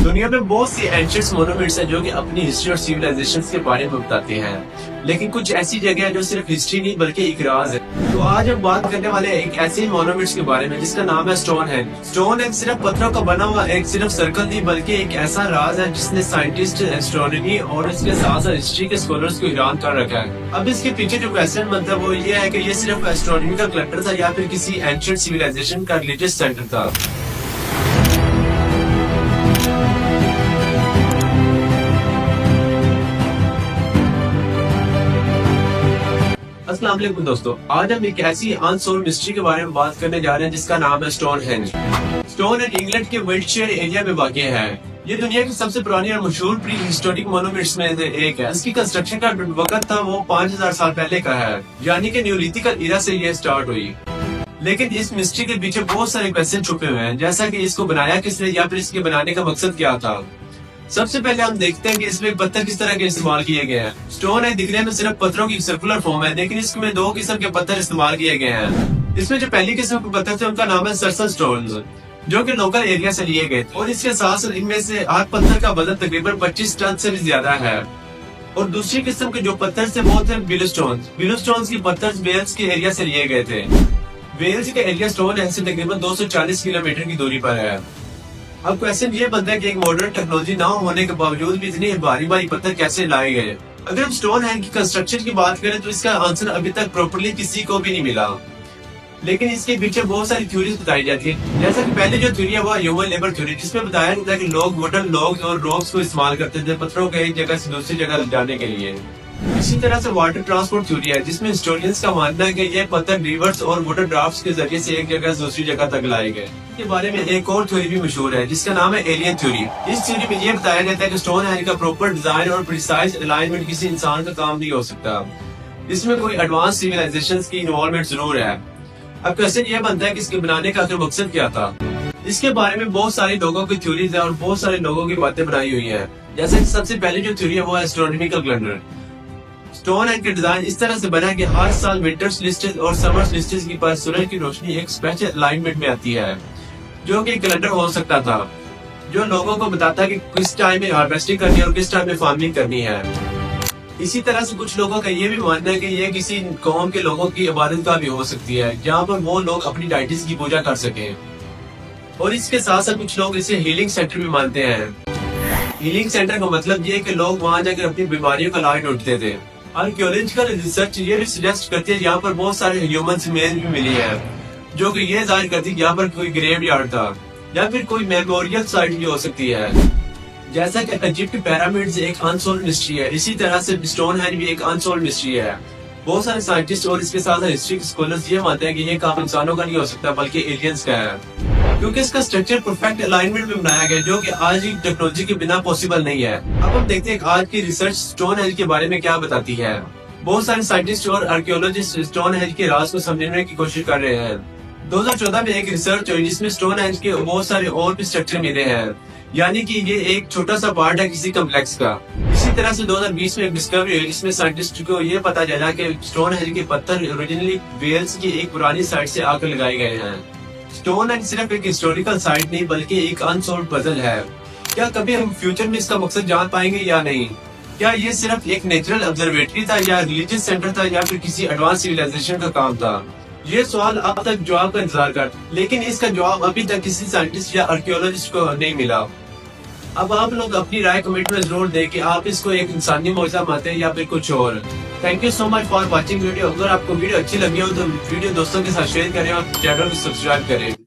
دنیا میں بہت سی اینشنٹ مونومنٹس ہیں جو کہ اپنی ہسٹری اور سیویلائزیشن کے بارے میں بتاتے ہیں، لیکن کچھ ایسی جگہ ہیں جو صرف ہسٹری نہیں بلکہ ایک راز ہے۔ تو آج ہم بات کرنے والے ہیں ایک ایسے مونومنٹس کے بارے میں جس کا نام ہے اسٹون ہینج۔ اسٹون ہینج صرف پتھروں کا بنا ہوا ایک صرف سرکل نہیں بلکہ ایک ایسا راز ہے جس نے سائنٹسٹ، ایسٹرونومی اور اس کے ساتھ ساتھ ہسٹری کے اسکالرز کو حیران کر رکھا ہے۔ اب اس کے پیچھے جو کوسچن بنتا ہے وہ یہ ہے کہ یہ صرف ایسٹرونومی کا کلکٹر تھا یا پھر کسی اینشنٹ سیویلائزیشن کا ریلیجیس سینٹر تھا۔ السلام علیکم دوستو، آج ہم ایک ایسی انسولوڈ مسٹری کے بارے میں بات کرنے جا رہے ہیں جس کا نام ہے اسٹون ہینج۔ اسٹون ہینج انگلینڈ کے ولٹشائر ایریا میں واقع ہے۔ یہ دنیا کی سب سے پرانی اور مشہور پری ہسٹورک مونومنٹس میں سے ایک ہے۔ اس کی کنسٹرکشن کا وقت تھا وہ 5000 سال پہلے کا ہے، یعنی کہ نیولیتھک ایرا سے یہ سٹارٹ ہوئی۔ لیکن اس مسٹری کے پیچھے بہت سارے کوسچن چھپے ہوئے ہیں، جیسا کہ اس کو بنایا کس نے یا پھر اس کے بنانے کا مقصد کیا تھا۔ سب سے پہلے ہم دیکھتے ہیں کہ اس میں پتھر کس طرح کے استعمال کیے گئے ہیں۔ اسٹون ہینج دکھنے میں صرف پتھروں کی سرکولر فارم ہے، لیکن اس میں دو قسم کے پتھر استعمال کیے گئے ہیں۔ اس میں جو پہلی قسم کے پتھر تھے ان کا نام ہے سرسن اسٹونز، جو کہ لوکل ایریا سے لیے گئے تھے، اور اس کے ساتھ ان میں سے ہر پتھر کا وزن تقریباً 25 ٹن سے بھی زیادہ ہے۔ اور دوسری قسم کے جو پتھر تھے وہ تھے بیلو اسٹونز۔ بیلو اسٹونز کی پتھر ویلز کے ایریا سے لیے گئے تھے۔ ویلز کے ایریا اسٹون ہینج سے تقریباً 240 کلومیٹر کی دوری پر ہے۔ اب کوسچن یہ بنتا ہے کہ ایک ماڈرن ٹیکنالوجی نہ ہونے کے باوجود بھی اتنے بھاری بھاری پتھر کیسے لائے گئے۔ اگر ہم اسٹون ہینج کی کنسٹرکشن کی بات کریں تو اس کا آنسر ابھی تک پراپرلی کسی کو بھی نہیں ملا، لیکن اس کے پیچھے بہت ساری تھیوریز بتائی جاتی ہیں۔ جیسا کہ پہلی جو تھیوری ہے وہ ہیومن لیبر تھیوری، جس میں بتایا جاتا ہے کہ لوگ ووڈن لاگز اور روپس کو استعمال کرتے تھے پتھروں کو ایک جگہ سے دوسری جگہ لے جانے کے لیے۔ اسی طرح سے واٹر ٹرانسپورٹ تھیوری ہے، جس میں ہسٹورینز کا ماننا ہے کہ یہ پتھر ریورز اور واٹر ڈرافٹس کے ذریعے سے ایک جگہ سے دوسری جگہ تک لائے گئے۔ اس کے بارے میں ایک اور تھیوری بھی مشہور ہے جس کا نام ہے ایلین تھیوری۔ اس تھیوری میں یہ بتایا جاتا ہے کہ اسٹون ہینج کا پراپر ڈیزائن اور پریسائز الائنمنٹ کسی انسان کا کام نہیں ہو سکتا، اس میں کوئی ایڈوانس سیویلائزیشن کی انوالومنٹ ضرور ہے۔ اب کوسچن یہ بنتا ہے کہ اس کے بنانے کا آخر مقصد کیا تھا۔ اس کے بارے میں بہت سارے لوگوں کی تھیوریز ہیں اور بہت سارے لوگوں کی باتیں بنائی ہوئی ہیں۔ جیسے کہ سب سے پہلے جو تھیوری ہے وہ ہے ایسٹرونومیکل کیلنڈر۔ اسٹون ہینج کا ڈیزائن اس طرح سے بنا ہے کہ ہر سال ونٹر سولسٹس اور سمر سولسٹس کی پر سورج کی روشنی ایک اسپیشل الائنمنٹ میں آتی ہے، جو کہ کیلنڈر ہو سکتا تھا جو لوگوں کو بتاتا ہے کہ کس ٹائم میں ہارویسٹنگ کرنی ہے اور کس ٹائم میں فارمنگ کرنی ہے۔ اسی طرح سے کچھ لوگوں کا یہ بھی ماننا ہے کہ یہ کسی قوم کے لوگوں کی عبادت کا بھی ہو سکتی ہے، جہاں پر وہ لوگ اپنی ڈائٹیز کی پوجا کر سکیں۔ اور اس کے ساتھ ساتھ کچھ لوگ اسے ہیلنگ سینٹر بھی مانتے ہیں۔ ہیلنگ سینٹر کا مطلب یہ ہے کہ لوگ وہاں جا کر اپنی بیماریوں کا علاج ڈھونڈتے تھے۔ آرکیولوجیکل ریسرچ یہ بھی سجیسٹ کرتی ہے یہاں پر بہت سارے ہیومنز میل بھی ملی ہیں، جو کہ یہ ظاہر کرتی ہے کہ یہاں پر کوئی گریو یارڈ تھا یا پھر کوئی میموریل سائٹ بھی ہو سکتی ہے۔ جیسا کہ ایجپٹ پیرامڈز ایک انسولوڈ مسٹری ہے، اسی طرح سے اسٹون ہینج بھی ایک انسولوڈ مسٹری ہے۔ بہت سارے سائنٹسٹ اور اس کے ساتھ ہسٹری کے اسکالرز یہ مانتے ہیں کہ یہ کام انسانوں کا نہیں ہو سکتا بلکہ ایلینز کا ہے، کیونکہ اس کا اسٹرکچر پرفیکٹ الائنمنٹ میں بنایا گیا جو کہ آج کی ٹیکنالوجی کے بنا پاسبل نہیں ہے۔ اب ہم دیکھتے ہیں کہ آج کی ریسرچ اسٹون ہینج کے بارے میں کیا بتاتی ہے۔ بہت سارے سائنٹسٹ اور آرکیولوجسٹ اسٹون ہینج کے راز کو سمجھنے کی کوشش کر رہے ہیں۔ 2014 میں ایک ریسرچ ہوئی جس میں اسٹون ہینج کے بہت سارے اور بھی اسٹرکچر ملے ہیں، یعنی کہ یہ ایک چھوٹا سا پارٹ ہے کسی کمپلیکس کا۔ اسی طرح سے 2020 میں ایک ڈسکوری ہوئی جس میں سائنٹسٹ کو یہ پتا چلا کہ اسٹون ہینج کے پتھر اوریجنلی ویلز کی ایک پرانی سائٹ سے آ کر لگائے گئے ہیں۔ اسٹون ہینج صرف ایک ہسٹوریکل سائٹ نہیں بلکہ ایک انسولوڈ پزل ہے۔ کیا کبھی ہم فیوچر میں اس کا مقصد جان پائیں گے یا نہیں؟ کیا یہ صرف ایک نیچرل آبزرویٹری تھا یا ریلیجیس سینٹر تھا یا پھر کسی ایڈوانس سیویلائزیشن کا کام تھا؟ یہ سوال اب تک جواب کا انتظار کر، لیکن اس کا جواب ابھی تک کسی سائنٹسٹ یا آرکیولوجسٹ کو نہیں ملا۔ اب آپ لوگ اپنی رائے کمنٹ میں ضرور دیں کہ آپ اس کو ایک انسانی معجزہ مانتے ہیں یا پھر کچھ اور۔ Thank you so much for watching video. اگر آپ کو ویڈیو اچھی لگی ہو تو ویڈیو دوستوں کے ساتھ شیئر کریں اور چینل کو سبسکرائب کریں۔